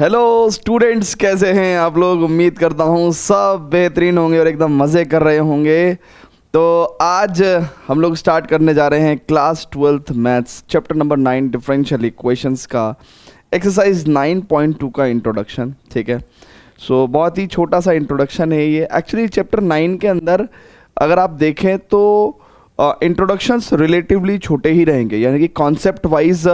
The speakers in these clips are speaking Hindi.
हेलो स्टूडेंट्स, कैसे हैं आप लोग। उम्मीद करता हूँ सब बेहतरीन होंगे और एकदम मज़े कर रहे होंगे। तो आज हम लोग स्टार्ट करने जा रहे हैं class 12th maths chapter number 9 differential equations का एक्सरसाइज 9.2 का इंट्रोडक्शन। ठीक है, सो बहुत ही छोटा सा इंट्रोडक्शन है ये। एक्चुअली चैप्टर 9 के अंदर अगर आप देखें तो इंट्रोडक्शंस रिलेटिवली छोटे ही रहेंगे, यानी कि कॉन्सेप्ट वाइज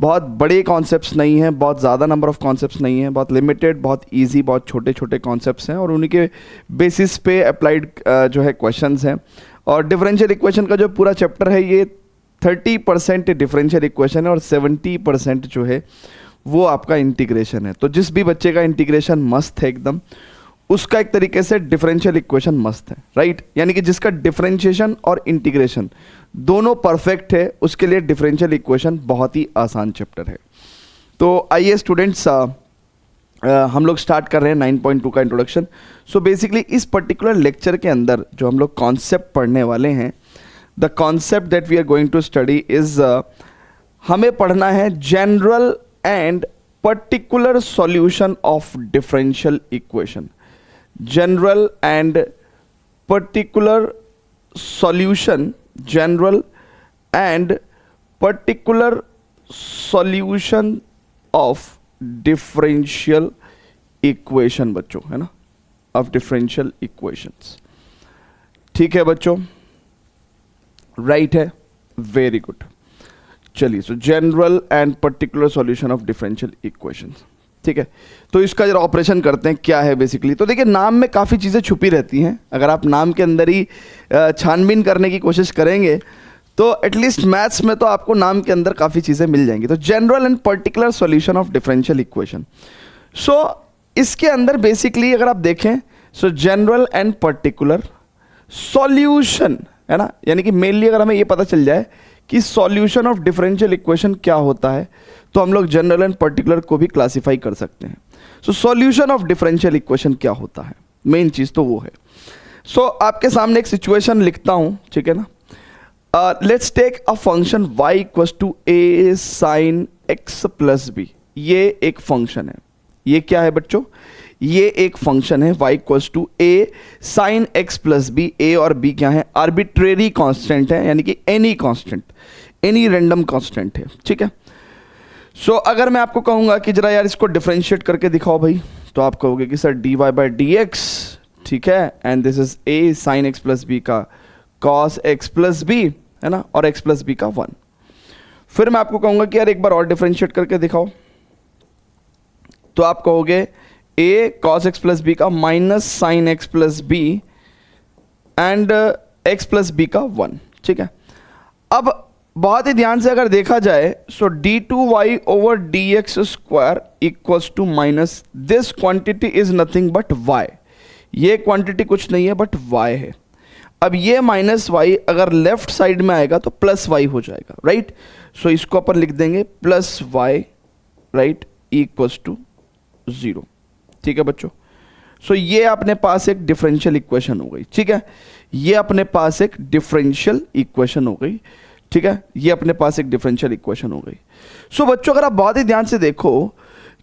बहुत बड़े कॉन्सेप्ट्स नहीं हैं, बहुत ज़्यादा नंबर ऑफ कॉन्सेप्ट्स नहीं हैं, बहुत लिमिटेड, बहुत इजी, बहुत छोटे छोटे कॉन्सेप्ट्स हैं और उन्हीं के बेसिस पे अप्लाइड जो है क्वेश्चंस हैं। और डिफरेंशियल इक्वेशन का जो पूरा चैप्टर है ये 30% डिफरेंशियल इक्वेशन है और 70% जो है वो आपका इंटीग्रेशन है। तो जिस भी बच्चे का इंटीग्रेशन मस्त है एकदम, उसका एक तरीके से डिफरेंशियल इक्वेशन मस्त है, राइट। यानी कि जिसका डिफरेंशिएशन और इंटीग्रेशन दोनों परफेक्ट है, उसके लिए डिफरेंशियल इक्वेशन बहुत ही आसान चैप्टर है। तो आइए स्टूडेंट्स, हम लोग स्टार्ट कर रहे हैं 9.2 का इंट्रोडक्शन। सो बेसिकली इस पर्टिकुलर लेक्चर के अंदर जो हम लोग कॉन्सेप्ट पढ़ने वाले हैं, the concept that we are going to study is, हमें पढ़ना है general and particular solution of differential equation. General and particular solution, general and particular solution of differential equation बच्चों, है ना, ऑफ डिफरेंशियल इक्वेशंस। ठीक है बच्चों, राइट है, वेरी गुड। चलिए, सो general and particular solution of differential equations. ठीक है, तो इसका जरा ऑपरेशन करते हैं क्या है बेसिकली। तो देखिए, नाम में काफ़ी चीज़ें छुपी रहती हैं। अगर आप नाम के अंदर ही छानबीन करने की कोशिश करेंगे तो एटलीस्ट मैथ्स में तो आपको नाम के अंदर काफ़ी चीज़ें मिल जाएंगी। तो general and particular solution of differential equation, so इसके अंदर बेसिकली अगर आप देखें, so general and particular solution, है ना, यानी कि मेनली अगर हमें ये पता चल जाए कि सॉल्यूशन ऑफ डिफरेंशियल इक्वेशन क्या होता है, तो हम लोग जनरल एंड पर्टिकुलर को भी क्लासिफाई कर सकते हैं। So solution of differential equation क्या होता है, मेन चीज़ तो वो है। सो आपके सामने एक सिचुएशन लिखता हूँ, ठीक है ना। Let's take a function y equals to a sin x plus b. ये एक फंक्शन है। ये क्या है बच्चों? ये एक फंक्शन है y equals to a sin x plus b. a और b क्या है? आर्बिट्रेरी कांस्टेंट है, यानी कि any constant, any random constant है। ठीक है, सो अगर मैं आपको कहूंगा कि जरा यार इसको डिफरेंशिएट करके दिखाओ भाई, तो आप कहोगे कि sir dy by d x, ठीक है, and this is a sin x plus B का cos x प्लस बी, है ना, और x प्लस बी का 1। फिर मैं आपको कहूंगा कि यार एक बार और डिफरेंशिएट करके दिखाओ, तो आप कहोगे a cos x plus B का minus sine x plus B and x plus B का 1। ठीक है, अब बहुत ही ध्यान से अगर देखा जाए, so d2y over d x square equals to minus this quantity is nothing but y। ये क्वांटिटी कुछ नहीं है बट y है। अब ये माइनस वाई अगर लेफ्ट साइड में आएगा तो प्लस वाई हो जाएगा, राइट। सो इसको अपन लिख देंगे plus y, right, equals to 0। ठीक है बच्चों, सो ये अपने पास एक डिफरेंशियल इक्वेशन हो गई। ठीक है, ये अपने पास एक डिफरेंशियल इक्वेशन हो गई। ठीक है, ये अपने पास एक डिफरेंशियल इक्वेशन हो गई। सो बच्चों, अगर आप बहुत ही ध्यान से देखो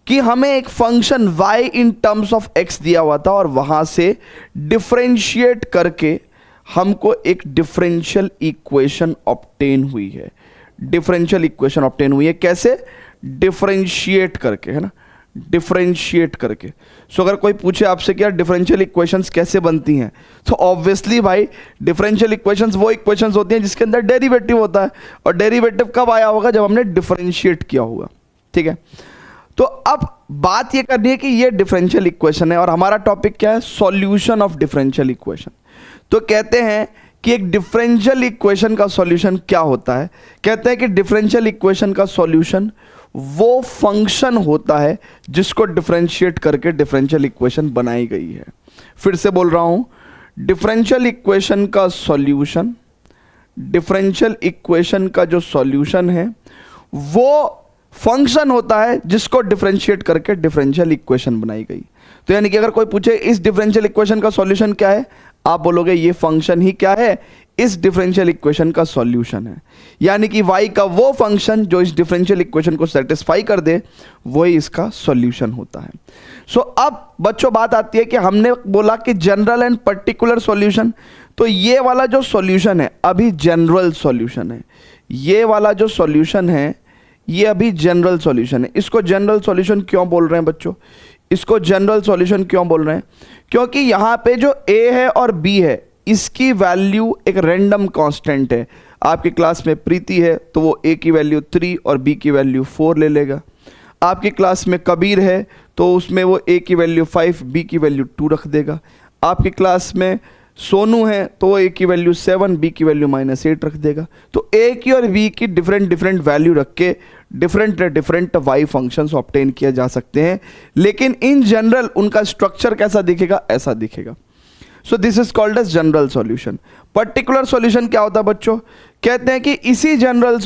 कि हमें एक function y in terms of x दिया हुआ था और वहां से डिफरेंशिएट करके हमको एक डिफरेंशियल इक्वेशन ऑब्टेन हुई है। डिफरेंशियल इक्वेशन ऑब्टेन हुई है कैसे? डिफरेंशिएट करके, है ना, डिफरेंशिएट करके। सो अगर कोई पूछे आपसे कि यार डिफरेंशियल इक्वेशंस कैसे बनती हैं, तो ऑब्वियसली भाई डिफरेंशियल इक्वेशंस वो इक्वेशंस होती हैं जिसके अंदर डेरिवेटिव होता है, और डेरिवेटिव कब आया होगा? जब हमने डिफरेंशिएट किया होगा। ठीक है, तो अब बात ये करनी है कि ये डिफरेंशियल इक्वेशन है और हमारा टॉपिक क्या है? Solution of differential equation. तो कहते हैं कि एक डिफरेंशियल इक्वेशन का सॉल्यूशन क्या होता है? कहते हैं कि डिफरेंशियल इक्वेशन का सॉल्यूशन वो फंक्शन होता है जिसको डिफरेंशिएट करके डिफरेंशियल इक्वेशन बनाई गई है। फिर से बोल रहा हूं, डिफरेंशियल इक्वेशन का सॉल्यूशन, डिफरेंशियल इक्वेशन का जो सॉल्यूशन है वो फंक्शन होता है जिसको डिफरेंशिएट करके डिफरेंशियल इक्वेशन बनाई गई। तो यानी कि अगर कोई पूछे इस डिफरेंशियल इक्वेशन का सॉल्यूशन क्या है, आप बोलोगे ये फंक्शन ही क्या है? इस डिफरेंशियल इक्वेशन का सॉल्यूशन है, यानी कि y का वो फंक्शन जो इस डिफरेंशियल इक्वेशन को सेटिस्फाई कर दे वही इसका सॉल्यूशन होता है। सो अब बच्चों बात आती है कि हमने बोला कि जनरल एंड पर्टिकुलर सॉल्यूशन, तो ये वाला जो सॉल्यूशन है अभी जनरल सॉल्यूशन है, ये वाला जो सॉल्यूशन है ये अभी जनरल सॉल्यूशन है। इसको जनरल सॉल्यूशन क्यों बोल रहे हैं बच्चों, इसको जनरल सॉल्यूशन क्यों बोल रहे हैं, क्योंकि यहाँ पे जो a है और b है इसकी वैल्यू एक रैंडम कांस्टेंट है। आपकी क्लास में प्रीति है तो वो a की वैल्यू 3 और b की वैल्यू 4 ले लेगा। आपकी क्लास में कबीर है तो उसमें वो a की वैल्यू 5, b की वैल्यू 2 रख देगा। आपकी क्लास में सोनू है तो वो a की वैल्यू 7, b की वैल्यू -8 रख देगा। तो a की और b की डिफरेंट वैल्यू रख के डिफरेंट y फंक्शंस ऑब्टेन किया जा सकते हैं, लेकिन इन जनरल उनका स्ट्रक्चर कैसा दिखेगा, ऐसा दिखेगा। So this is called as general solution. Particular solution क्या होता है बच्चों, कहते हैं कि इसी जनरल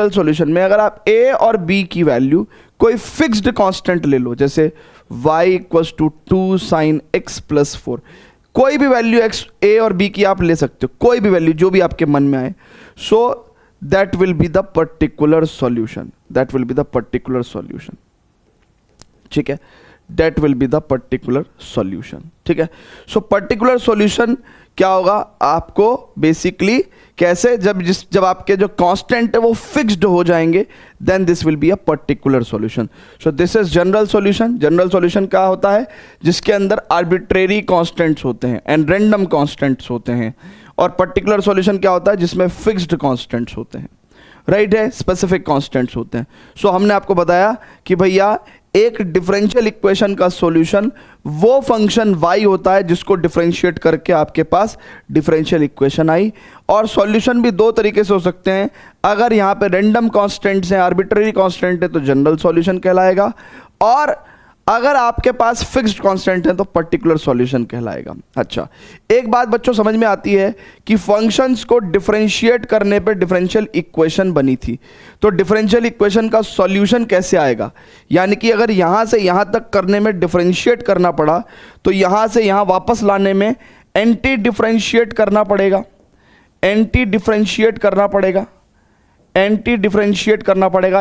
सॉल्यूशन में अगर आप a और b की वैल्यू कोई फिक्स्ड कांस्टेंट ले लो, जैसे y equals to 2 sin x plus 4, कोई भी वैल्यू x a और b की आप ले सकते हो, कोई भी वैल्यू जो भी आपके मन में आए। So that will be the particular solution, ठीक है, that will be the particular solution, ठीक है। सो पर्टिकुलर सॉल्यूशन क्या होगा, आपको बेसिकली कैसे, जब आपके जो कांस्टेंट है वो फिक्स्ड हो जाएंगे, then this will be a particular solution. So this is general solution. General solution क्या होता है, जिसके अंदर आर्बिट्रेरी कांस्टेंट्स होते हैं एंड रैंडम कांस्टेंट्स होते हैं। और पर्टिकुलर सॉल्यूशन क्या होता है, जिसमें फिक्स्ड कांस्टेंट्स होते हैं, राइट है, स्पेसिफिक कांस्टेंट्स होते हैं। सो हमने आपको बताया कि भैया एक डिफरेंशियल इक्वेशन का सॉल्यूशन वो फंक्शन y होता है जिसको डिफरेंशिएट करके आपके पास डिफरेंशियल इक्वेशन आई। और सॉल्यूशन भी दो तरीके से हो सकते हैं, अगर यहाँ पे रैंडम कांस्टेंट्स हैं, आर्बिट्रेरी कांस्टेंट है तो जनरल सॉल्यूशन कहलाएगा, और अगर आपके पास फिक्स्ड कांस्टेंट है तो पर्टिकुलर सॉल्यूशन कहलाएगा। अच्छा, एक बात बच्चों समझ में आती है कि फंक्शंस को डिफरेंशिएट करने पे डिफरेंशियल इक्वेशन बनी थी, तो डिफरेंशियल इक्वेशन का सॉल्यूशन कैसे आएगा, यानी कि अगर यहाँ से यहाँ तक करने में डिफरेंशिएट करना पड़ा तो यहाँ से यहाँ वापस लाने में एंटी डिफरेंशिएट करना पड़ेगा,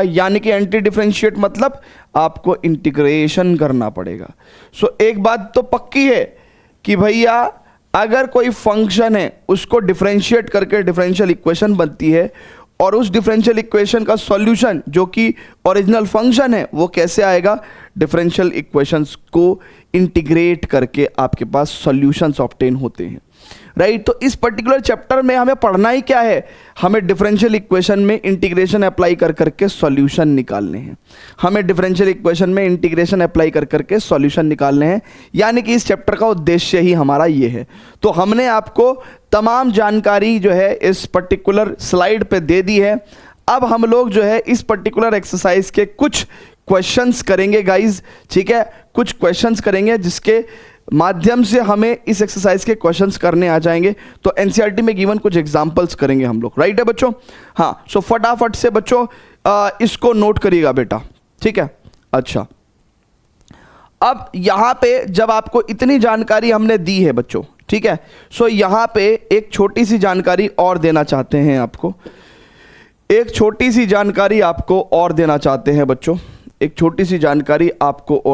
यानी कि एंटी डिफरेंशिएट मतलब आपको इंटीग्रेशन करना पड़ेगा। सो एक बात तो पक्की है कि भैया अगर कोई फंक्शन है उसको डिफरेंशिएट करके डिफरेंशियल इक्वेशन बनती है, और उस डिफरेंशियल इक्वेशन का सॉल्यूशन जो कि ओरिजिनल फंक्शन है वो कैसे आएगा, डिफरेंशियल इक्वेशंस को इंटीग्रेट करके आपके पास सॉल्यूशंस ऑब्टेन होते हैं, राइट। तो इस पर्टिकुलर चैप्टर में हमें पढ़ना ही क्या है, हमें डिफरेंशियल इक्वेशन में इंटीग्रेशन अप्लाई कर करके सॉल्यूशन निकालने हैं, यानी कि इस चैप्टर का उद्देश्य ही हमारा ये है। तो हमने आपको तमाम जानकारी जो है इस पर्टिकुलर स्लाइड पे दे दी है। अब हम लोग जो है इस पर्टिकुलर एक्सरसाइज के कुछ क्वेश्चंस करेंगे गाइज, ठीक है, कुछ क्वेश्चंस करेंगे जिसके माध्यम से हमें इस एक्सरसाइज के क्वेश्चंस करने आ जाएंगे। तो एनसीईआरटी में गिवन कुछ एग्जांपल्स करेंगे हम लोग, राइट है बच्चों। हाँ, सो फटाफट से बच्चों इसको नोट करिएगा बेटा, ठीक है। अच्छा, अब यहां पे जब आपको इतनी जानकारी हमने दी है बच्चों, ठीक है, सो यहां पे एक छोटी सी जानकारी और देना चाहते हैं आपको, बच्चों, एक छोटी सी जानकारी आपको और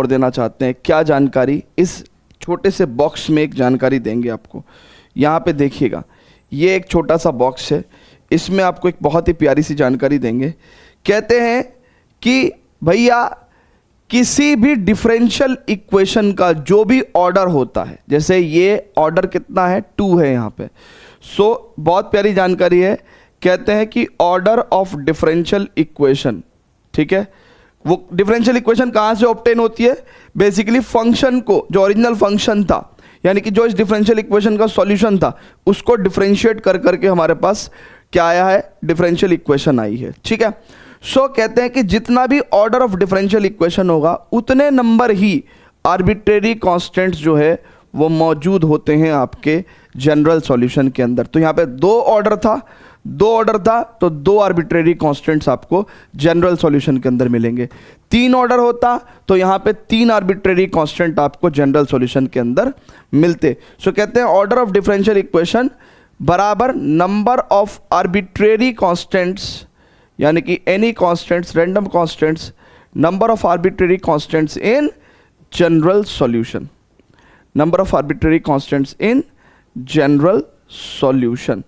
देना चाहते हैं। क्या जानकारी, इस छोटे से बॉक्स में एक जानकारी देंगे आपको। यहाँ पे देखिएगा, ये एक छोटा सा बॉक्स है, इसमें आपको एक बहुत ही प्यारी सी जानकारी देंगे। कहते हैं कि भैया किसी भी डिफरेंशियल इक्वेशन का जो भी ऑर्डर होता है, जैसे ये ऑर्डर कितना है, 2 है यहाँ पे। सो बहुत प्यारी जानकारी है। कहते हैं कि ऑर्डर ऑफ डिफरेंशियल इक्वेशन, ठीक है, वो डिफरेंशियल इक्वेशन कहाँ से ऑब्टेन होती है, बेसिकली फंक्शन को, जो ओरिजिनल फंक्शन था, यानी कि जो इस डिफरेंशियल इक्वेशन का सॉल्यूशन था उसको डिफरेंशिएट कर करके हमारे पास क्या आया है, डिफरेंशियल इक्वेशन आई है, ठीक है। सो कहते हैं कि जितना भी ऑर्डर ऑफ डिफरेंशियल इक्वेशन होगा उतने नंबर ही आर्बिट्रेरी कांस्टेंट्स जो है वो मौजूद होते हैं आपके जनरल सॉल्यूशन के अंदर। तो यहाँ पे 2 ऑर्डर था, 2 ऑर्डर था तो 2 आर्बिट्रेरी कांस्टेंट्स आपको जनरल सॉल्यूशन के अंदर मिलेंगे। 3 ऑर्डर होता तो यहाँ पे 3 आर्बिट्रेरी कांस्टेंट आपको जनरल सॉल्यूशन के अंदर मिलते। सो कहते हैं ऑर्डर ऑफ डिफरेंशियल इक्वेशन बराबर नंबर ऑफ आर्बिट्रेरी कांस्टेंट्स, यानी कि any constants, random constants, number of arbitrary constants in general solution, number of arbitrary constants in general solution,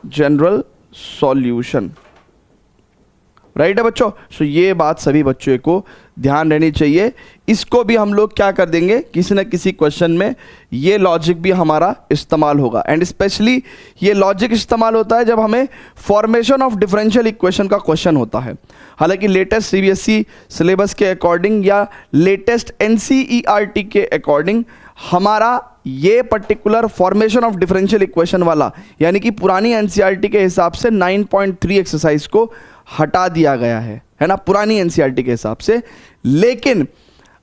general solution, right है बच्चों। सो ये बात सभी बच्चों को ध्यान रहनी चाहिए। इसको भी हम लोग क्या कर देंगे, किसी न किसी क्वेश्चन में ये लॉजिक भी हमारा इस्तेमाल होगा। एंड स्पेशली ये लॉजिक इस्तेमाल होता है जब हमें फॉर्मेशन ऑफ डिफरेंशियल इक्वेशन का क्वेश्चन होता है। हालांकि लेटेस्ट सीबीएसई सिलेबस के अकॉर्डिंग या लेटेस्ट एनसीईआरटी के अकॉर्डिंग हमारा ये particular formation of differential equation वाला, यानी कि पुरानी एनसीईआरटी के हिसाब से 9.3 एक्सरसाइज को हटा दिया गया है ना, पुरानी एनसीईआरटी के हिसाब से। लेकिन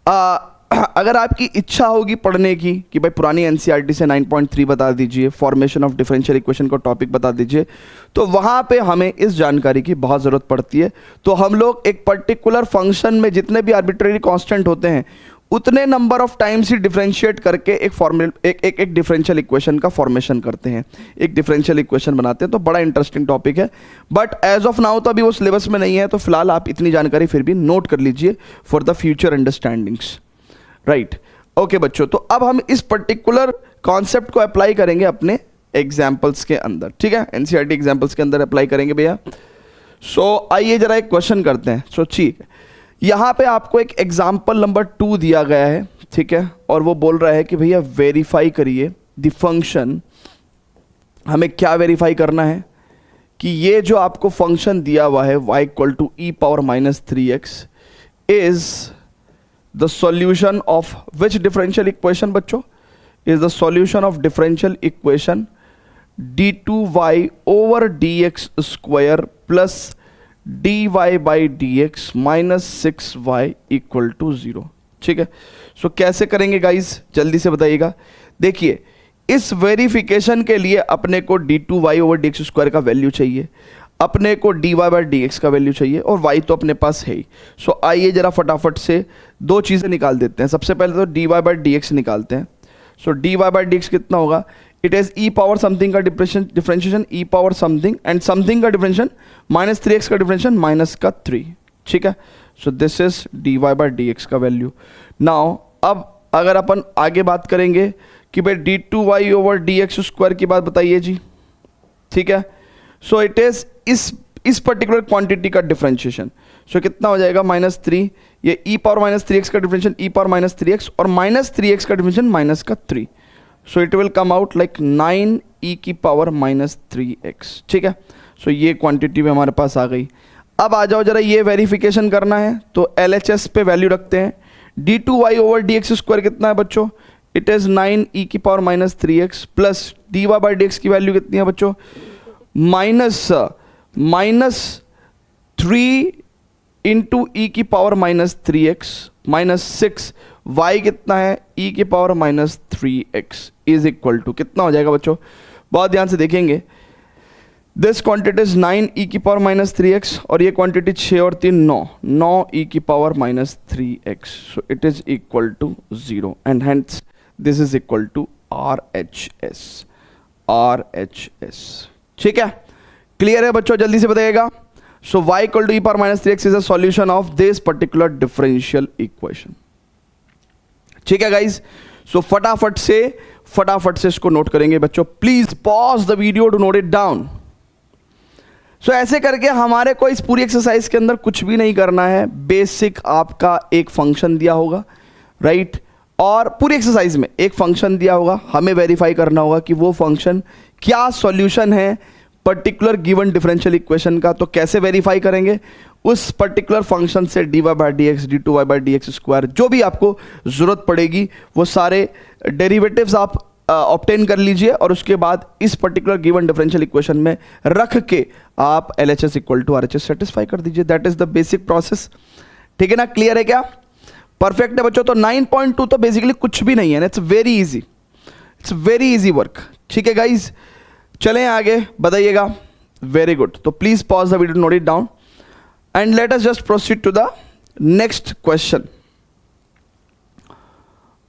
अगर आपकी इच्छा होगी पढ़ने की कि भाई पुरानी एनसीईआरटी से 9.3 बता दीजिए, फॉर्मेशन ऑफ डिफरेंशियल इक्वेशन को टॉपिक बता दीजिए, तो वहाँ पे हमें इस जानकारी की बहुत ज़रूरत पड़ती है। तो हम लोग एक पर्टिकुलर फंक्शन में जितने भी आर्बिट्रेरी कांस्टेंट होते हैं उतने number of times he differentiate करके एक डिफरेंशियल इक्वेशन का फॉर्मेशन करते हैं, एक डिफरेंशियल इक्वेशन बनाते हैं। तो बड़ा इंटरेस्टिंग टॉपिक है, बट एज ऑफ नाउ तो अभी वो सिलेबस में नहीं है, तो फिलहाल आप इतनी जानकारी फिर भी नोट कर लीजिए for the future understandings, right. Okay बच्चों, तो अब हम इस पर्टिकुलर कॉन्सेप्ट को अप्लाई करेंगे अपने एग्जाम्पल्स के अंदर, ठीक है, एनसीईआरटी एग्जाम्पल्स के अंदर अप्लाई करेंगे भैया। सो आइए जरा एक क्वेश्चन करते हैं। सो ठीक है, यहाँ पे आपको एक एग्जाम्पल नंबर 2 दिया गया है, ठीक है, और वो बोल रहा है कि भैया वेरीफाई करिए द फंक्शन। हमें क्या वेरीफाई करना है कि ये जो आपको फंक्शन दिया हुआ है y equal to e power minus 3x is the solution of which differential equation बच्चों, is the solution of differential equation d2y over dx square plus dy by dx minus 6y equal to 0, ठीक है। सो कैसे करेंगे गाइज, जल्दी से बताइएगा। देखिए, इस वेरिफिकेशन के लिए अपने को d2y ओवर dx स्क्वायर का वैल्यू चाहिए, अपने को dy बाई dx का वैल्यू चाहिए, और y तो अपने पास है ही। सो आइए जरा फटाफट से 2 चीज़ें निकाल देते हैं। सबसे पहले तो dy बाई dx निकालते हैं। सो dy बाई dx कितना होगा, it is e power something का differentiation e power something, and something का डिफरेंशिएशन माइनस 3x का डिफरेंशिएशन माइनस का 3, ठीक है। So this is dy by dx का वैल्यू। नाउ अब अगर अपन आगे बात करेंगे कि भाई d2y ओवर dx स्क्वायर की बात बताइए जी, ठीक है। सो इट इज इस पर्टिकुलर क्वांटिटी का डिफरेंशिएशन। सो कितना हो जाएगा, माइनस 3, ये e पावर माइनस 3x का differentiation e power minus 3x और माइनस 3x का डिफरेंशिएशन माइनस का 3। So it will come out like 9e की पावर माइनस 3x, ठीक है। सो ये क्वांटिटी भी हमारे पास आ गई। अब आ जाओ जरा ये वेरिफिकेशन करना है, तो LHS पे वैल्यू रखते हैं। d2y ओवर dx स्क्वायर कितना है बच्चों, इट इज़ 9e की power minus 3x plus dy by dx की वैल्यू कितनी है बच्चों, माइनस 3 इंटू ई की power minus 3x minus 6, y कितना है e की power minus 3x is equal to कितना हो जाएगा बच्चों, बहुत ध्यान से देखेंगे। दिस क्वांटिटी इज 9e की पावर माइनस 3x और ये क्वांटिटी 6 और 3 9e की power minus 3x। So it is equal to 0 and hence this is equal to RHS, ठीक है। क्लियर है बच्चों, जल्दी से बताइएगा। So y equal to e power minus 3x is a solution of this particular differential equation, ठीक है गाइज। सो फटाफट से इसको नोट करेंगे बच्चों। Please pause the video to note it down. So ऐसे करके हमारे को इस पूरी एक्सरसाइज के अंदर कुछ भी नहीं करना है। बेसिक आपका एक फंक्शन दिया होगा, राइट, और पूरी एक्सरसाइज में एक फंक्शन दिया होगा, हमें वेरीफाई करना होगा कि वो फंक्शन क्या सॉल्यूशन है पर्टिकुलर गिवन डिफरेंशियल इक्वेशन का। तो कैसे वेरीफाई करेंगे, उस पर्टिकुलर फंक्शन से dy by dx, d2y by dx square जो भी आपको ज़रूरत पड़ेगी वो सारे डेरिवेटिव्स आप ऑब्टेन कर लीजिए, और उसके बाद इस पर्टिकुलर गिवन डिफरेंशियल इक्वेशन में रख के आप LHS equal to RHS satisfy कर दीजिए। That is the basic process, ठीक है ना। क्लियर है क्या, परफेक्ट है बच्चों। तो 9.2 तो बेसिकली कुछ भी नहीं है, इट्स वेरी इजी वर्क, ठीक है गाइज। चलें आगे, बताइएगा वेरी गुड. तो please pause the video, note it down and let us just proceed to the next question.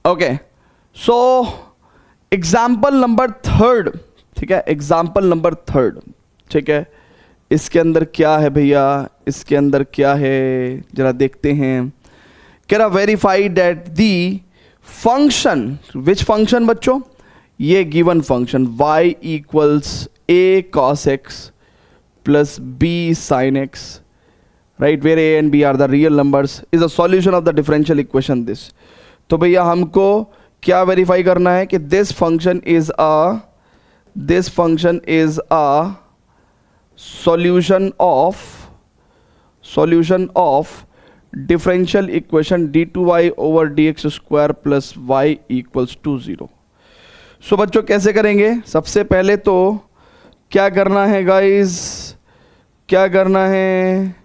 Okay, so example number third. ठीक है, एग्जाम्पल नंबर थर्ड. ठीक है, इसके अंदर क्या है भैया, इसके अंदर क्या है जरा देखते हैं. कह रहा verify that the function, which function बच्चों, ये given function y equals a cos x plus b sin x, right, where a and b are the real numbers, is a solution of the differential equation this. तो भैया हमको क्या वेरीफाई करना है कि this function is a solution of differential equation d2y over dx square plus y equals to 0. सो बच्चों कैसे करेंगे, सबसे पहले तो क्या करना है गाइस, क्या करना है,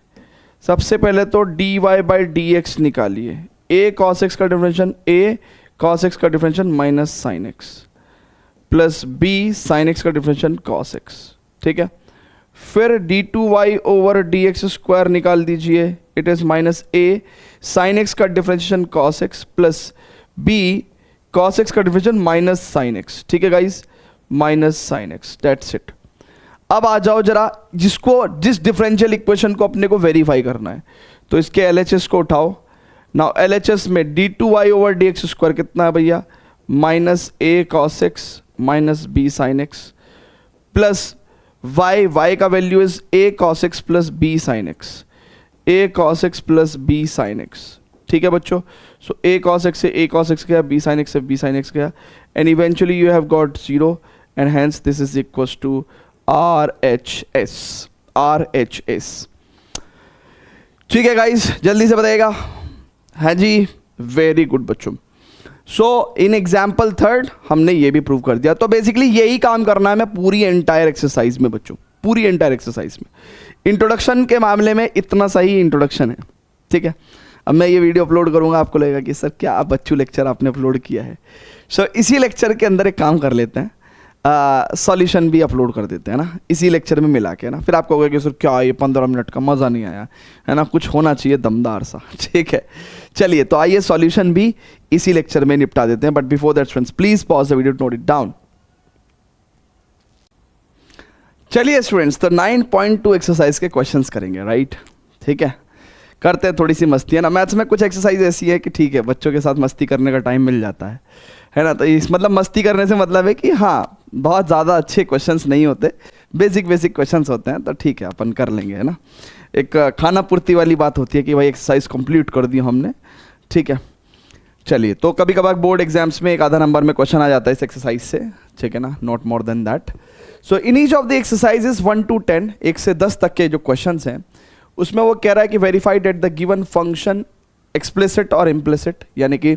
सबसे पहले तो dy बाई डी एक्स निकालिए. a cos x का डिफरेंशियल a cos x का differential minus sine x plus b sin x का डिफरेंशियल cos x. ठीक है, फिर d2y ओवर dx स्क्वायर निकाल दीजिए. It is minus a sin x का differential cos x plus b cos x का डिफरेंशियल माइनस साइन x. ठीक है guys, minus sine x, that's it. अब आ जाओ जरा, जिस डिफरेंशियल इक्वेशन को अपने को वेरीफाई करना है तो इसके LHS को उठाओ. नाउ LHS में d2y ओवर dx स्क्वायर कितना है भैया, minus a cos x minus b sin x plus y का value is a cos x plus b sin x, a cos x plus b sin x. ठीक है बच्चों, सो a cos x से a cos x गया, b sin x से b sin x गया, and eventually you have got 0 and hence this is equals to RHS. ठीक है गाइस, जल्दी से बताइएगा. हाँ जी, वेरी गुड बच्चों. सो इन एग्जाम्पल थर्ड हमने ये भी प्रूव कर दिया. तो बेसिकली यही काम करना है मैं पूरी एंटायर एक्सरसाइज में बच्चों, पूरी एंटायर एक्सरसाइज में. इंट्रोडक्शन के मामले में इतना सही इंट्रोडक्शन है. ठीक है, अब मैं ये वीडियो अपलोड करूंगा, आपको लगेगा कि सर क्या बच्चू लेक्चर आपने अपलोड किया है. सो इसी लेक्चर के अंदर एक काम कर लेते हैं, सॉल्यूशन भी अपलोड कर देते हैं ना, इसी लेक्चर में मिला के ना. फिर आपको होगा कि सर क्या ये 15 मिनट का मज़ा नहीं आया है ना, कुछ होना चाहिए दमदार सा. ठीक है, चलिए तो आइए सॉल्यूशन भी इसी लेक्चर में निपटा देते हैं. But before that friends, please pause the video, note it down. चलिए स्टूडेंट्स, तो 9.2 एक्सरसाइज के क्वेश्चंस करेंगे, राइट. ठीक है, करते हैं थोड़ी सी मस्ती, है ना. मैथ्स में कुछ एक्सरसाइज ऐसी है कि ठीक है बच्चों के साथ मस्ती करने का टाइम मिल जाता है ना. तो इस मतलब मस्ती करने से मतलब है कि हाँ बहुत ज़्यादा अच्छे क्वेश्चंस नहीं होते, बेसिक क्वेश्चंस होते हैं, तो ठीक है अपन कर लेंगे, है ना. एक खाना पूर्ति वाली बात होती है कि भाई एक्सरसाइज कंप्लीट कर दी हमने. ठीक है, चलिए. तो कभी कभार बोर्ड एग्जाम्स में एक आधा नंबर में क्वेश्चन आ जाता है इस एक्सरसाइज से. ठीक है ना, not more than that. So in each of the exercises 1 to 10, 1 से 10 तक के जो क्वेश्चंस हैं उसमें वो कह रहा है कि verify that the given function explicit और इम्प्लिसिट, यानी कि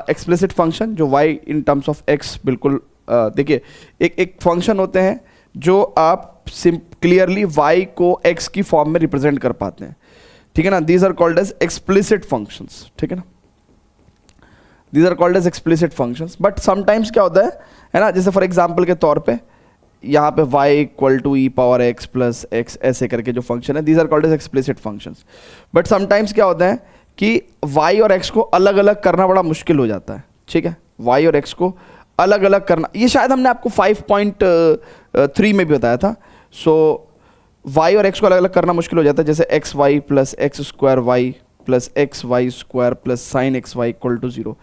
एक्सप्लिसिट फंक्शन जो y in terms of x, बिल्कुल देखिए एक फंक्शन होते हैं जो आप क्लियरली y को x की फॉर्म में रिप्रेजेंट कर पाते हैं. ठीक है ना, these are called as explicit functions. ठीक है ना, these are called as explicit functions. But sometimes क्या होता है ना, जैसे फॉर एग्जाम्पल के तौर पे यहाँ पे y equal to e power x plus x ऐसे करके जो फंक्शन है, these are called as explicit functions. But sometimes क्या होता है कि y और x को अलग अलग करना बड़ा मुश्किल हो जाता है. ठीक है, y और x को अलग अलग करना, ये शायद हमने आपको 5.3 में भी बताया था. सो y और x को अलग अलग करना मुश्किल हो जाता है, जैसे x y plus x square y plus x y square plus sine x y equal to 0.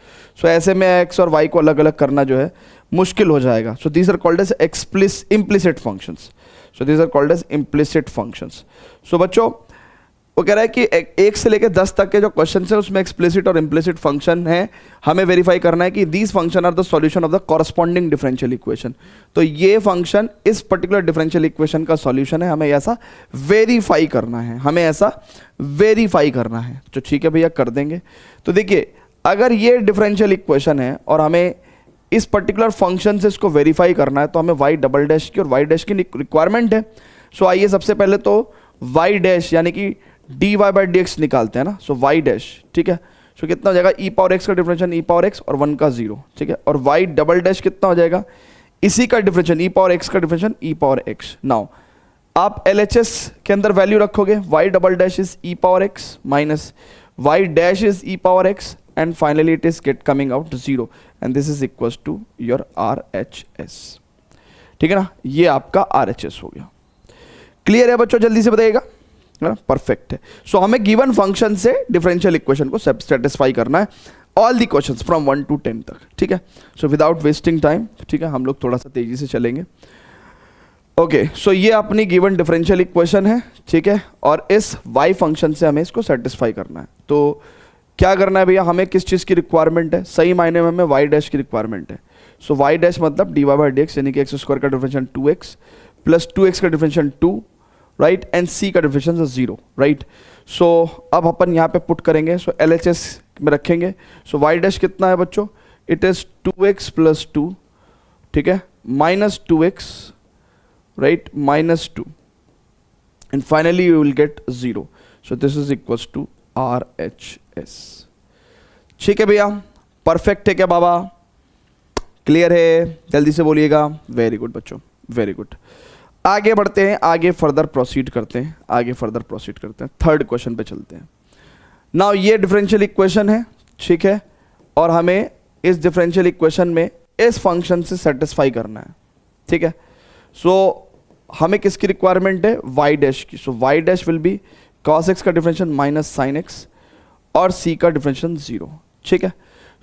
So ऐसे में x और y को अलग अलग करना जो है मुश्किल हो जाएगा. So these are called as implicit functions. So these are called as implicit functions. So बच्चों वो कह रहा है कि 1 से लेकर 10 तक के जो क्वेश्चन है उसमें एक्सप्लिसिट और इम्प्लिसिट फंक्शन है. हमें वेरीफाई करना है कि these function are the solution of the corresponding differential equation. तो ये फंक्शन इस पर्टिकुलर डिफरेंशियल इक्वेशन का सॉल्यूशन है, हमें ऐसा वेरीफाई करना है, हमें ऐसा वेरीफाई करना है. तो ठीक है भैया, कर देंगे. तो देखिए अगर ये डिफरेंशियल इक्वेशन है और हमें इस पर्टिकुलर फंक्शन से इसको वेरीफाई करना है तो हमें y डबल डैश की और y डैश की रिक्वायरमेंट है. सो आइए सबसे पहले तो y डैश यानी कि dy बाई डी एक्स निकालते हैं ना. सो y डैश, ठीक है, सो कितना हो जाएगा e पावर x का डिफरेंशियल e पावर x और 1 का 0. ठीक है, और y डबल डैश कितना हो जाएगा, इसी का डिफरेंशियल e पावर x का differential e power x. Now आप LHS के अंदर वैल्यू रखोगे, y double dash is e power x minus y dash is e power x and finally it is get coming out 0 and this is equals to your RHS। ठीक है ना, ये आपका RHS हो गया। क्लियर है बच्चों, जल्दी से बताइएगा, है ना, परफेक्ट है। सो हमें गिवन फंक्शन से डिफरेंशियल इक्वेशन को सेटिस्फाई करना है, all the questions from 1 to 10 तक। ठीक है, सो विदाउट वेस्टिंग टाइम, ठीक है, हम लोग थोड़ा सा तेजी से चलेंगे। ओके, सो ये अपनी गिवन डिफरेंशियल इक्वेशन है, ठीक है, और इस y फंक्शन से हमें इसको सेटिस्फाई करना है। तो क्या करना है भैया, हमें किस चीज़ की रिक्वायरमेंट है, सही मायने में हमें y डैश की रिक्वायरमेंट है। सो y डैश मतलब dy बाई dx यानी कि एक्स स्क्वायर का डिफरेंशियल 2x प्लस 2x का डिफरेंशियल 2, राइट, एंड c का डिफरेंशियल 0, राइट। सो अब अपन यहाँ पे पुट करेंगे, सो LHS में रखेंगे। सो y डैश कितना है बच्चों, इट इज़ 2x प्लस 2, ठीक है, minus 2x, right, minus 2 and finally you will get 0, so this is equals to RHS। ठीक है भैया, परफेक्ट है क्या बाबा, क्लियर है, जल्दी से बोलिएगा। वेरी गुड बच्चों, वेरी गुड। आगे बढ़ते हैं, आगे फर्दर प्रोसीड करते हैं, आगे फर्दर प्रोसीड करते हैं, थर्ड क्वेश्चन पे चलते हैं। नाउ ये डिफरेंशियल इक्वेशन है, ठीक है, और हमें इस डिफरेंशियल इक्वेशन में इस फंक्शन से सेटिस्फाई करना है, ठीक है। सो हमें किसकी रिक्वायरमेंट है, y डैश की। So y dash will be cos x का डिफरेंशियल माइनस साइन x और c का डिफरेंशियल 0, ठीक है।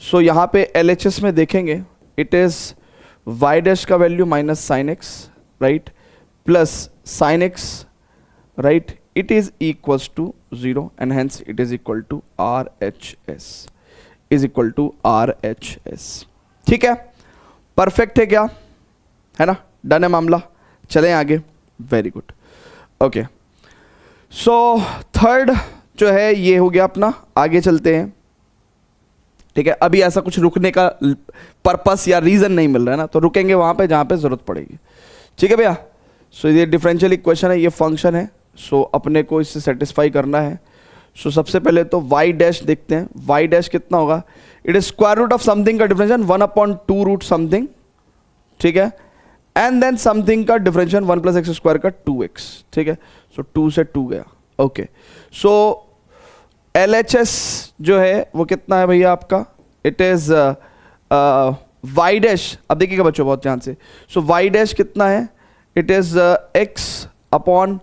सो यहाँ पे LHS में देखेंगे, इट इज़ y डैश का value minus sine x, right, plus sine x, right, it is equals to 0 and hence it is equal to RHS, is equal to RHS। ठीक है, परफेक्ट है क्या, है ना, डन है मामला, चलें आगे। Very good, okay. So third जो है ये हो गया अपना, आगे चलते हैं, ठीक है। अभी ऐसा कुछ रुकने का पर्पस या रीज़न नहीं मिल रहा है ना, तो रुकेंगे वहाँ पे जहाँ पे ज़रूरत पड़ेगी, ठीक है भैया। सो ये डिफरेंशियल इक्वेशन है, ये फंक्शन है, सो अपने को इससे सेटिस्फाई करना है। सो सबसे पहले तो y डैश देखते हैं, y डैश कितना होगा, it is square root of something का डिफरेंशियल 1/2 रूट समथिंग, ठीक है, एंड देन समथिंग का डिफरेंशियल 1 प्लस एक्स स्क्वायर का 2x, ठीक है। सो 2 से 2 गया, ओके। सो LHS जो है वो कितना है भैया आपका, इट इज y डैश, अब देखिएगा बच्चों बहुत ध्यान से। सो y डैश कितना है, it is x upon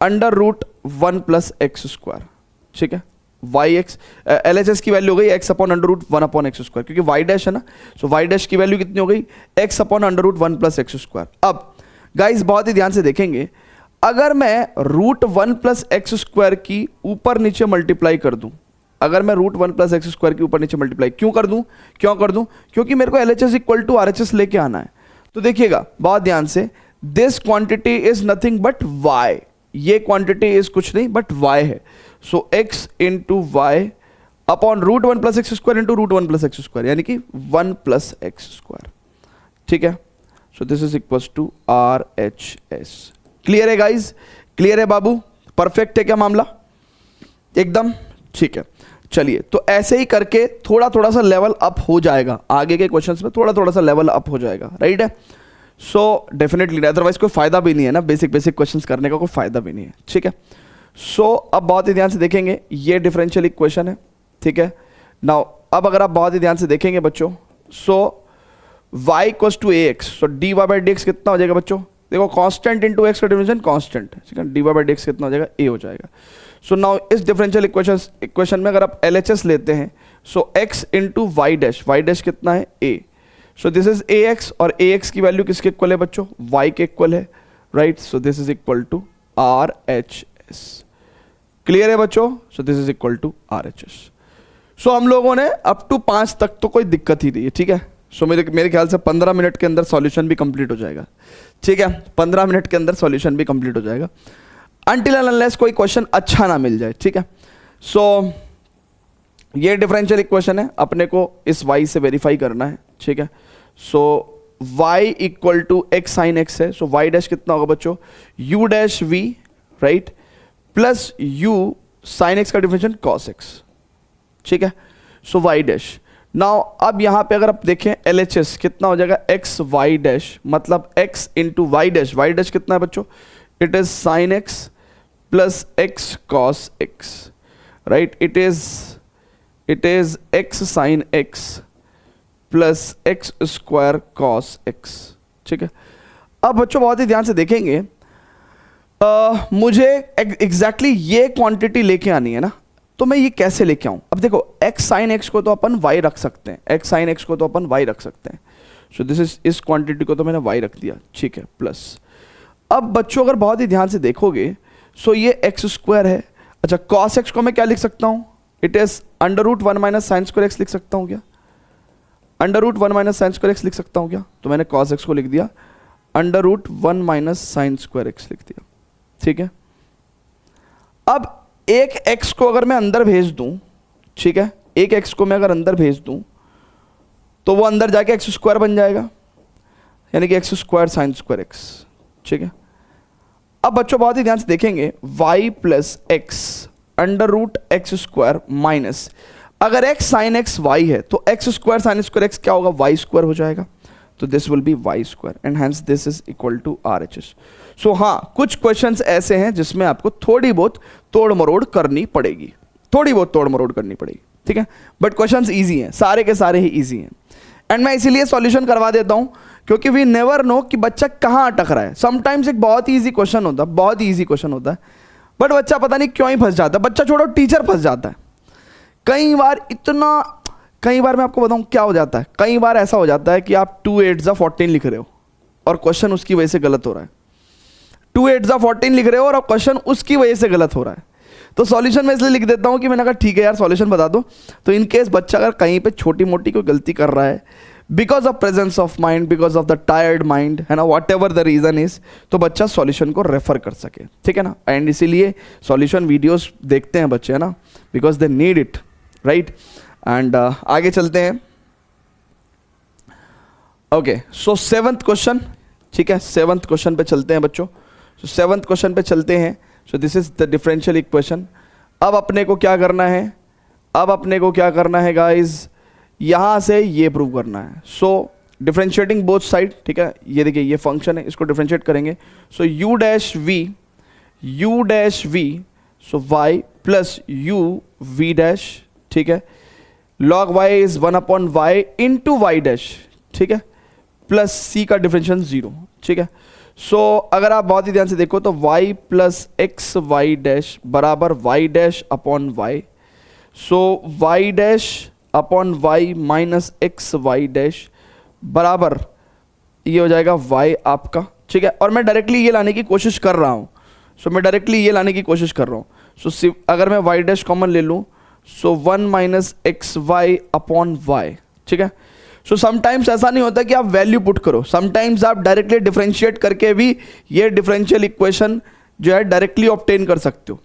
under root 1 plus x square, ठीक है। YX LHS की वैल्यू हो गई x upon under root 1 upon x square, क्योंकि y डैश है ना, सो y डैश की वैल्यू कितनी हो गई, x upon under root 1 plus x square. अब गाइस बहुत ही ध्यान से देखेंगे, अगर मैं रूट 1 प्लस एक्स स्क्वायर की ऊपर नीचे मल्टीप्लाई कर दूं, अगर मैं रूट 1 प्लस एक्स स्क्वायर की ऊपर नीचे मल्टीप्लाई क्यों कर दूं, क्योंकि मेरे को LHS इक्वल टू RHS लेके आना है। तो देखिएगा बहुत ध्यान से, this quantity is nothing but y, ये क्वांटिटी इज कुछ नहीं बट y है। सो x into y upon root 1 plus x square into root 1 plus x square, यानी कि 1 प्लस एक्स स्क्वायर, ठीक है। So this is equals to RHS। Clear है गाइज, क्लियर है बाबू, परफेक्ट है क्या मामला, एकदम ठीक है। चलिए, तो ऐसे ही करके थोड़ा थोड़ा सा लेवल अप हो जाएगा, आगे के क्वेश्चंस में थोड़ा थोड़ा सा लेवल अप हो जाएगा, राइट है। सो डेफिनेटली, अदरवाइज कोई फायदा भी नहीं है ना, बेसिक क्वेश्चंस करने का कोई फायदा भी नहीं है, ठीक है। सो अब बहुत ही ध्यान से देखेंगे, ये डिफरेंशियल इक्वेशन है, ठीक है। नाउ अब अगर आप बहुत ही ध्यान से देखेंगे बच्चों, so y equals to ax, so dy by dx कितना हो जाएगा बच्चों, देखो कांस्टेंट इंटू एक्स का डिफरेंशियल कांस्टेंट, ठीक है, dy बाई dx कितना हो जाएगा, a हो जाएगा। सो नाउ इस डिफरेंशियल इक्वेशन में अगर आप LHS लेते हैं, so x into y dash कितना है, a, so this is ax, और ax की वैल्यू किसके इक्वल है बच्चों, y के इक्वल है, right. So this is equal to RHS। Clear है बच्चों, so this is equal to RHS। So हम लोगों ने अप टू 5 तक तो कोई दिक्कत ही नहीं है, ठीक है। सो मेरे ख्याल से 15 मिनट के अंदर सॉल्यूशन भी कंप्लीट हो जाएगा, ठीक है, 15 मिनट के अंदर सॉल्यूशन भी कंप्लीट हो जाएगा, अनटिल एंड अनलेस कोई क्वेश्चन अच्छा ना मिल जाए, ठीक है। सो ये डिफरेंशियल इक्वेशन है, अपने को इस y से वेरीफाई करना है, ठीक है। So y equal to x sine x है, सो y डैश कितना होगा बच्चों, u dash v, right, plus u sine x का डिफरेंशियल कॉस एक्स, ठीक है। सो y डैश, नाउ अब यहां पे अगर आप देखें LHS कितना हो जाएगा, x y डैश, मतलब x इंटू वाई डैश, कितना है बच्चों, it is sin x plus x cos x, right? It is x sin x plus x square cos x, ठीक है। अब बच्चों बहुत ही ध्यान से देखेंगे, मुझे एग्जैक्टली ये क्वांटिटी लेके आनी है ना, तो मैं ये कैसे लेके आऊं? अब देखो x sin x को तो अपन y रख सकते हैं, x sin x को तो अपन y रख सकते हैं। सो दिस इज, इस क्वांटिटी को तो मैंने y रख दिया, ठीक है, प्लस। अब बच्चों अगर बहुत ही ध्यान से देखोगे, सो ये x स्क्वायर है। अच्छा, cos x को मैं क्या लिख सकता हूं? It is under root 1 minus sine square x लिख सकता हूं क्या? Under root 1 minus sine square x लिख सकता हूं क्या? तो मैंने cos x को लिख दिया, under root 1 minus sine square x लिख दिया, ठीक है। अब एक x को अगर मैं अंदर भेज दूं, ठीक है, एक x को मैं अगर अंदर भेज दूं तो वो अंदर जाके एक्स स्क्वायर बन जाएगा, यानी कि x square sine square x, ठीक है। अब बच्चों बहुत ही ध्यान से देखेंगे, y plus x under root x square minus, अगर x साइन एक्स y है तो x square sine square x क्या होगा? y स्क्वायर हो जाएगा। तो this will be y square and hence this is equal to RHS। So हाँ, कुछ क्वेश्चंस ऐसे हैं जिसमें आपको थोड़ी बहुत तोड़ मरोड़ करनी पड़ेगी, थोड़ी बहुत तोड़ मरोड़ करनी पड़ेगी, ठीक है, बट क्वेश्चंस इजी हैं, सारे के सारे ही इजी हैं। एंड मैं इसीलिए सॉल्यूशन करवा देता हूं क्योंकि वी नेवर नो कि बच्चा कहां अटक रहा है। समटाइम्स एक बहुत ही ईजी क्वेश्चन होता है, बहुत ही ईजी क्वेश्चन होता है, बट बच्चा पता नहीं क्यों ही फंस जाता है। बच्चा छोड़ो, टीचर फंस जाता है कई बार। कई बार मैं आपको बताऊं क्या हो जाता है, कई बार ऐसा हो जाता है कि आप 2 8 14 लिख रहे हो और क्वेश्चन उसकी वजह से गलत हो रहा है। 2 8 14 लिख रहे हो और क्वेश्चन उसकी वजह से गलत हो रहा है। तो सॉल्यूशन मैं इसलिए लिख देता हूं कि मैंने कहा ठीक है यार सॉल्यूशन बता दो। तो इन केस बच्चा अगर कहीं पे छोटी मोटी कोई गलती कर रहा है, because of presence of mind, because of the tired mind, है ना, whatever the reason is, तो बच्चा सॉल्यूशन को रेफर कर सके, ठीक है ना। एंड इसीलिए सॉल्यूशन वीडियोस देखते हैं बच्चे, है ना, because they need it, right. And आगे चलते हैं। ओके, सो 7th क्वेश्चन, ठीक है, 7th क्वेश्चन पे चलते हैं बच्चों। सो 7th क्वेश्चन पे चलते हैं। सो this is the differential equation. अब अपने को क्या करना है? अब अपने को क्या करना है गाइज? यहां से ये प्रूव करना है। सो डिफरेंशिएटिंग बोथ साइड, ठीक है, ये देखिए ये फंक्शन है, इसको डिफरेंशिएट करेंगे। So u dash v, so y plus u v dash, ठीक है, log y is 1/y into y dash, ठीक है, प्लस c का डिफरेंशियल 0, ठीक है। सो अगर आप बहुत ही ध्यान से देखो तो y plus x y dash बराबर y dash upon y. So y dash upon y minus x y dash बराबर ये हो जाएगा y आपका, ठीक है। और मैं डायरेक्टली ये लाने की कोशिश कर रहा हूँ। सो अगर मैं y डैश कॉमन ले लूँ, so 1 minus x Y upon y, ठीक है। सो समटाइम्स ऐसा नहीं होता कि आप वैल्यू पुट करो, समटाइम्स आप डायरेक्टली डिफरेंशिएट करके भी ये डिफरेंशियल इक्वेशन जो है डायरेक्टली ऑब्टेन कर सकते हो,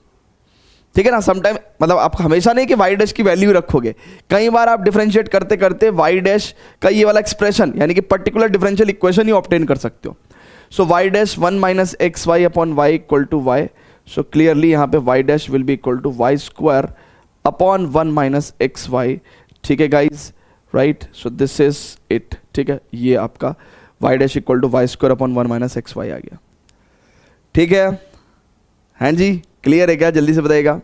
ठीक है ना। समटाइम मतलब आप हमेशा नहीं कि वाई डैश की वैल्यू रखोगे, कई बार आप डिफरेंशिएट करते करते वाई डैश का ये वाला एक्सप्रेशन यानी कि पर्टिकुलर डिफरेंशियल इक्वेशन ही ऑब्टेन कर सकते हो। So Y dash 1 minus x Y upon Y equal to Y. So clearly यहाँ पे Y dash will be equal to Y square upon 1 minus x Y, ठीक है guys, right. So this is it, ठीक है, ये आपका Y dash equal to Y square upon 1 minus x Y आ गया, ठीक है। हैं जी, क्लियर है क्या? जल्दी से बताइएगा।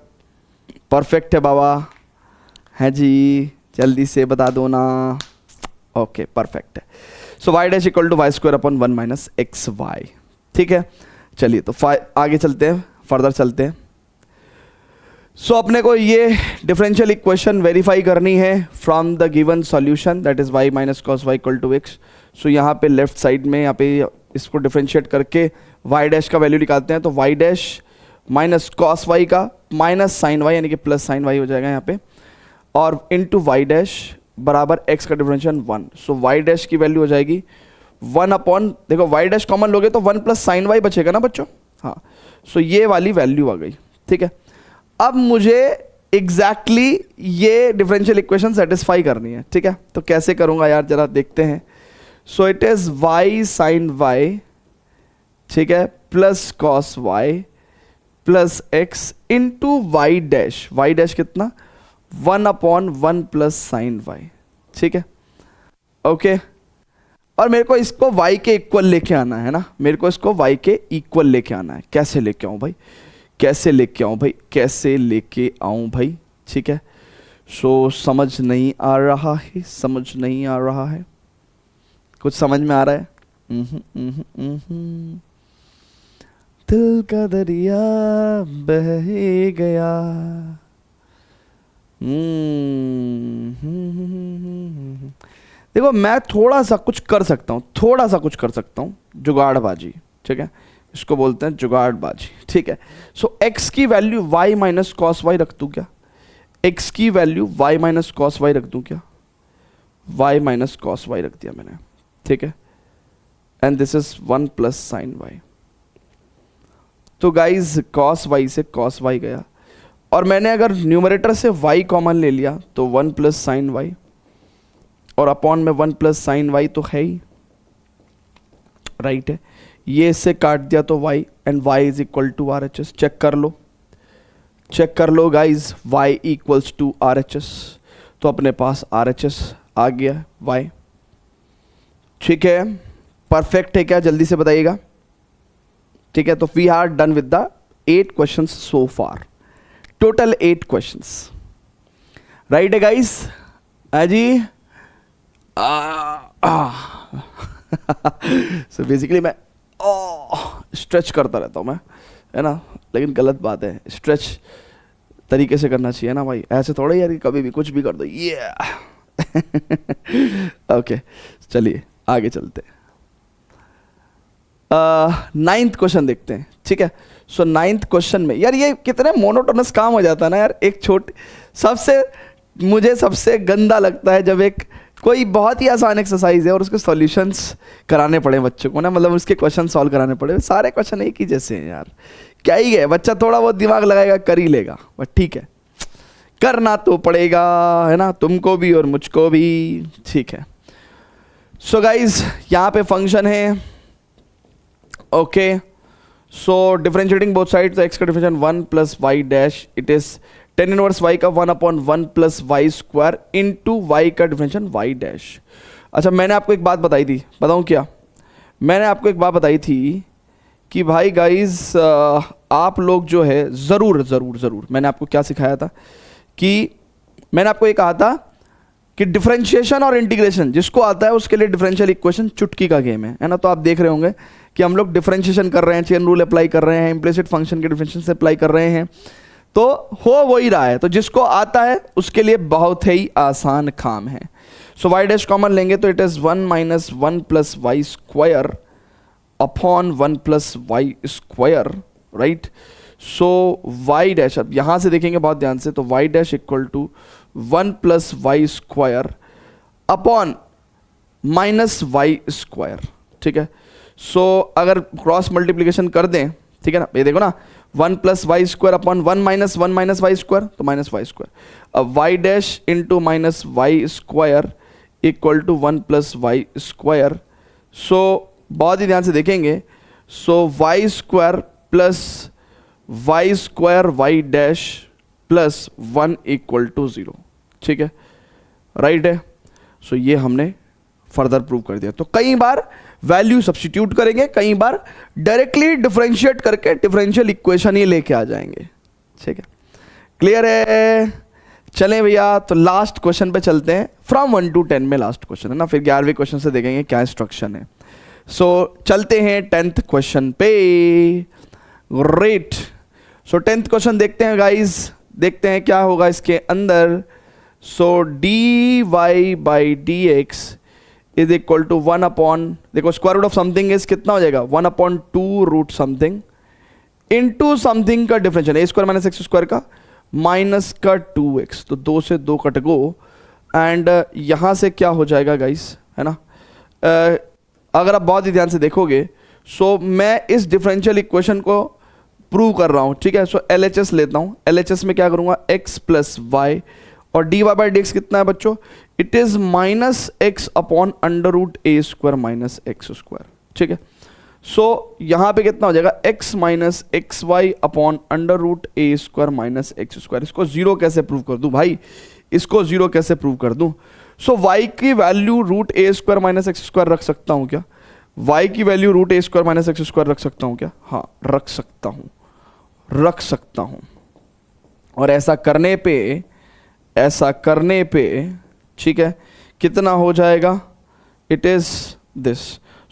परफेक्ट है बाबा, हैं जी, जल्दी से बता दो ना। ओके, परफेक्ट है। So Y dash equal to Y square upon 1 minus x Y, ठीक है। चलिए तो आगे चलते हैं, फर्दर चलते हैं। सो अपने को ये डिफरेंशियल इक्वेशन वेरीफाई करनी है from the given solution, that is y minus cos Y equal to X. So यहाँ पे लेफ्ट साइड में यहाँ पे इसको डिफरेंशिएट करके y डैश का वैल्यू निकालते हैं। तो y dash minus cos y का माइनस साइन वाई यानी कि प्लस साइन वाई हो जाएगा यहाँ पे, और इंटू वाई डैश बराबर x का डिफरेंशियल 1। सो y डैश की वैल्यू हो जाएगी 1 अपॉन, देखो y डैश कॉमन लोगे तो 1 प्लस साइन वाई बचेगा ना बच्चों, हाँ। सो ये वाली वैल्यू आ गई, ठीक है। अब मुझे एग्जैक्टली ये डिफरेंशियल इक्वेशन सेटिस्फाई करनी है, ठीक है। तो कैसे करूंगा यार, जरा देखते हैं। So it is y sine y, ठीक है, plus cos y plus x into y dash, y dash कितना 1/1 प्लस साइन y, ठीक है, ओके। और मेरे को इसको y के इक्वल लेके आना है ना, मेरे को इसको y के इक्वल लेके आना है। कैसे लेके आऊँ भाई, कैसे लेके आऊँ भाई, कैसे लेके आऊँ भाई, ठीक है। सो समझ नहीं आ रहा है, समझ नहीं आ रहा है, कुछ समझ में आ रहा है? दिल का दरिया बह गया। देखो मैं थोड़ा सा कुछ कर सकता हूँ, थोड़ा सा कुछ कर सकता हूँ, जुगाड़बाजी, ठीक है, इसको बोलते हैं जुगाड़बाजी, ठीक है। सो x की value y minus cos y रख दूँ क्या, x की value y minus cos y रख दूँ क्या, y माइनस कॉस वाई रख दिया मैंने, ठीक है। And this is 1 plus sine y. तो गाइज कॉस वाई से कॉस वाई गया, और मैंने अगर न्यूमरेटर से y कॉमन ले लिया तो 1 प्लस साइन वाई, और अपॉन में 1 प्लस साइन वाई तो है ही, राइट है। ये इससे काट दिया तो y, and y is equal to R H S. Check कर लो, चेक कर लो guys, y equals to R H S, तो अपने पास आर एच एस आ गया y, ठीक है। परफेक्ट है क्या, जल्दी से बताइएगा, ठीक है। तो we are done with the 8 questions so far, total 8 questions, right है गाइस? जी सो बेसिकली मैं स्ट्रेच करता रहता हूँ मैं, है ना, लेकिन गलत बात है, स्ट्रेच तरीके से करना चाहिए ना भाई, ऐसे थोड़ा यार कि कभी भी कुछ भी कर दो ये ओके चलिए आगे चलते हैं। 9th क्वेश्चन देखते हैं, ठीक है। सो 9th क्वेश्चन में यार ये कितने मोनोटोनस काम हो जाता है ना यार, एक छोटे सबसे, मुझे सबसे गंदा लगता है जब एक कोई बहुत ही आसान एक्सरसाइज है और उसके सॉल्यूशंस कराने पड़े बच्चों को ना, मतलब उसके क्वेश्चन सॉल्व कराने पड़े, सारे क्वेश्चन एक ही जैसे हैं यार, क्या ही है, बच्चा थोड़ा बहुत दिमाग लगाएगा कर ही लेगा, बट ठीक है करना तो पड़ेगा, है ना, तुमको भी और मुझको भी, ठीक है। सो गाइज यहाँ पे फंक्शन है, okay. So differentiating both side, तो एक्स का differentiation 1 plus y dash, it is tan inverse y का 1 upon 1 plus y square into y का डिफरेंशिएशन वाई डैश। अच्छा मैंने आपको एक बात बताई थी, बताऊँ क्या, मैंने आपको एक बात बताई थी कि भाई गाइज आप लोग जो है ज़रूर ज़रूर ज़रूर, मैंने आपको क्या सिखाया था कि मैंने आपको ये कहा था कि डिफरेंशिएशन और इंटीग्रेशन जिसको आता है उसके लिए डिफरेंशियल इक्वेशन चुटकी का गेम है ना। तो आप देख रहे होंगे कि हम लोग डिफरेंशिएशन कर रहे हैं, चेन रूल अप्लाई कर रहे हैं, इम्प्लिसिट फंक्शन के डिफरेंशिएशन से अप्लाई कर रहे हैं, तो हो वही रहा है। तो जिसको आता है उसके लिए बहुत ही आसान काम है। सो वाई डैश कॉमन लेंगे तो it is 1 minus 1 plus y square upon 1 plus y square, right. So Y dash, अब यहाँ से देखेंगे बहुत ध्यान से, तो y dash equal to 1 plus y square upon minus y square, ठीक है। सो अगर क्रॉस मल्टीप्लिकेशन कर दें, ठीक है ना, ये देखो ना, 1 plus y square upon 1 minus y square, तो माइनस वाई स्क्वायर। अब y dash into minus y square equal to 1 plus y square. So बहुत ही ध्यान से देखेंगे, so y square plus y square y dash plus 1 equal to 0, ठीक है, राइट है। सो ये हमने फर्दर प्रूव कर दिया। तो कई बार वैल्यू सब्स्टिट्यूट करेंगे, कई बार डायरेक्टली डिफरेंशिएट करके डिफरेंशियल इक्वेशन ही लेके आ जाएंगे, ठीक है, क्लियर है। चलें भैया, तो लास्ट क्वेश्चन पे चलते हैं, फ्रॉम 1 to 10 में लास्ट क्वेश्चन है ना, फिर 11वें क्वेश्चन से देखेंगे क्या इंस्ट्रक्शन है। सो चलते हैं 10th क्वेश्चन पे, ग्रेट। सो 10th क्वेश्चन देखते हैं गाइज, देखते हैं क्या होगा इसके अंदर। So d y by d x is equal to 1 upon, देखो square root of something is कितना हो जाएगा, 1 upon 2 root something into something का differential, a square minus x square का माइनस का 2x, तो 2 से 2 कट गो, एंड यहाँ से क्या हो जाएगा गाइस, है ना। अगर आप बहुत ही ध्यान से देखोगे, सो मैं इस डिफरेंशियल इक्वेशन को प्रूव कर रहा हूँ, ठीक है। सो LHS लेता हूँ, LHS में क्या करूँगा, x प्लस वाई, और d y by d x कितना है बच्चों, it is minus x upon under root a square minus x square, ठीक है। सो यहाँ पे कितना हो जाएगा, x minus x Y upon under root a square minus x square. इसको जीरो कैसे प्रूव कर दूँ भाई, इसको जीरो कैसे प्रूव कर दूँ। सो y की value root a square minus x square रख सकता हूं क्या? y की value root a square minus x square रख सकता हूं क्या? हाँ रख सकता हूं। और ऐसा करने पे ठीक है कितना हो जाएगा? It is this.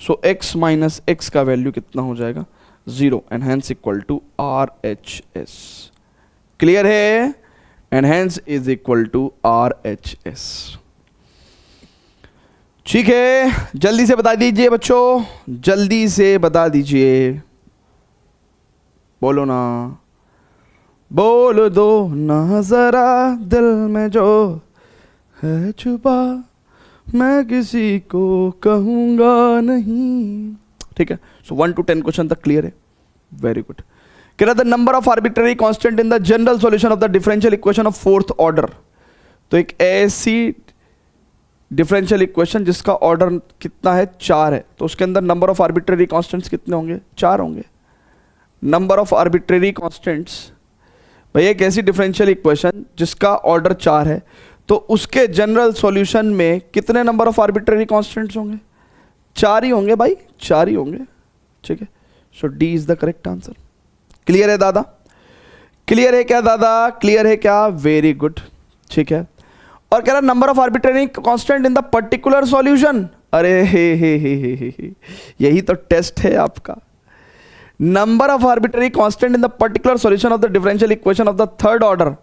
So x minus x का वैल्यू कितना हो जाएगा? 0 and hence equal to RHS। Clear है? And hence is equal to RHS। ठीक है, जल्दी से बता दीजिए बच्चों, जल्दी से बता दीजिए, बोलो ना, बोल दो ना जरा दिल में जो है छुपा, मैं किसी को कहूंगा नहीं। ठीक है, सो 1 to 10 क्वेश्चन तक क्लियर है? Very good. कह रहा the number of arbitrary constant in the general solution of the differential equation of fourth order. तो एक ऐसी डिफरेंशियल इक्वेशन जिसका ऑर्डर कितना है? 4 है, तो उसके अंदर नंबर ऑफ आर्बिट्ररी कांस्टेंट्स कितने होंगे? 4 होंगे। नंबर ऑफ आर्बिट्ररी कांस्टेंट्स, भाई एक ऐसी डिफरेंशियल इक्वेशन जिसका ऑर्डर 4 है, तो उसके जनरल सॉल्यूशन में कितने नंबर ऑफ आर्बिट्ररी कांस्टेंट्स होंगे? 4 ही होंगे भाई, 4 ही होंगे। ठीक है, so D is the correct answer. Clear है दादा? क्लियर है क्या दादा? क्लियर है क्या? Very good. ठीक है, और कह रहा number of arbitrary constant in the particular solution. अरे हे, यही तो टेस्ट है आपका। Number of arbitrary constant in the particular solution of the differential equation of the third order.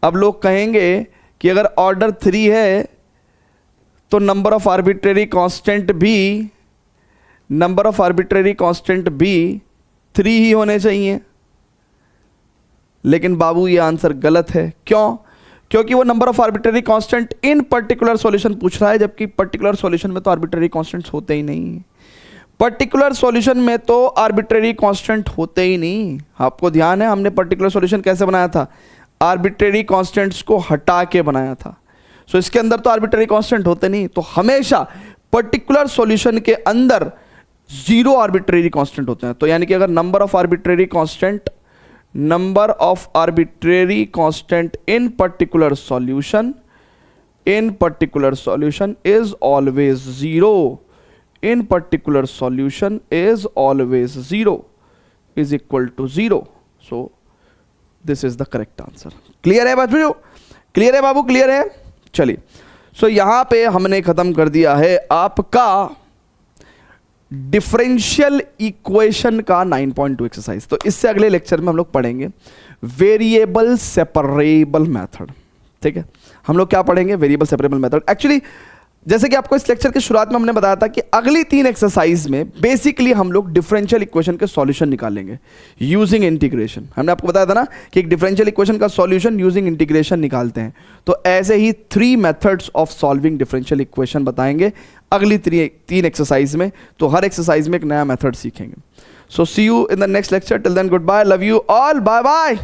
अब लोग कहेंगे कि अगर ऑर्डर 3 है तो नंबर ऑफ आर्बिट्ररी कांस्टेंट भी 3 ही होने चाहिए। लेकिन बाबू ये आंसर गलत है। क्यों? क्योंकि वो number of arbitrary constant in particular solution पूछ रहा है, जबकि पर्टिकुलर सॉल्यूशन में तो आर्बिट्ररी कांस्टेंट्स होते ही नहीं। पर्टिकुलर सॉल्यूशन में तो आर्बिट्ररी कांस्टेंट होते ही नहीं। आपको ध्यान है हमने पर्टिकुलर सॉल्यूशन कैसे बनाया था? आर्बिट्ररी कांस्टेंट्स को हटा के बनाया था। सो इसके अंदर तो आर्बिट्ररी कांस्टेंट होते नहीं, तो हमेशा पर्टिकुलर सॉल्यूशन के अंदर 0 आर्बिट्ररी कांस्टेंट होते हैं। तो यानी कि अगर number of arbitrary constant in particular solution is always 0, in particular solution is always 0 is equal to 0. So this is the correct answer. Clear है बच्चों? क्लियर है बाबू? क्लियर है? चलिए, सो यहां पे हमने खत्म कर दिया है आपका डिफरेंशियल इक्वेशन का 9.2 एक्सरसाइज। तो इससे अगले लेक्चर में हम लोग पढ़ेंगे वेरिएबल सेपरेबल मेथड। ठीक है, हम लोग क्या पढ़ेंगे? Variable separable method. एक्चुअली जैसे कि आपको इस लेक्चर के शुरुआत में हमने बताया था कि अगली 3 एक्सरसाइज में बेसिकली हम लोग डिफरेंशियल इक्वेशन के सॉल्यूशन निकालेंगे यूजिंग इंटीग्रेशन। हमने आपको बताया था ना कि एक डिफरेंशियल इक्वेशन का सॉल्यूशन यूजिंग इंटीग्रेशन निकालते हैं। तो ऐसे ही 3 methods of solving differential equation बताएंगे अगली 3 एक्सरसाइज में। तो हर एक्सरसाइज में एक नया मेथड सीखेंगे। So see you in the next lecture. Till then good bye, love you all, bye bye.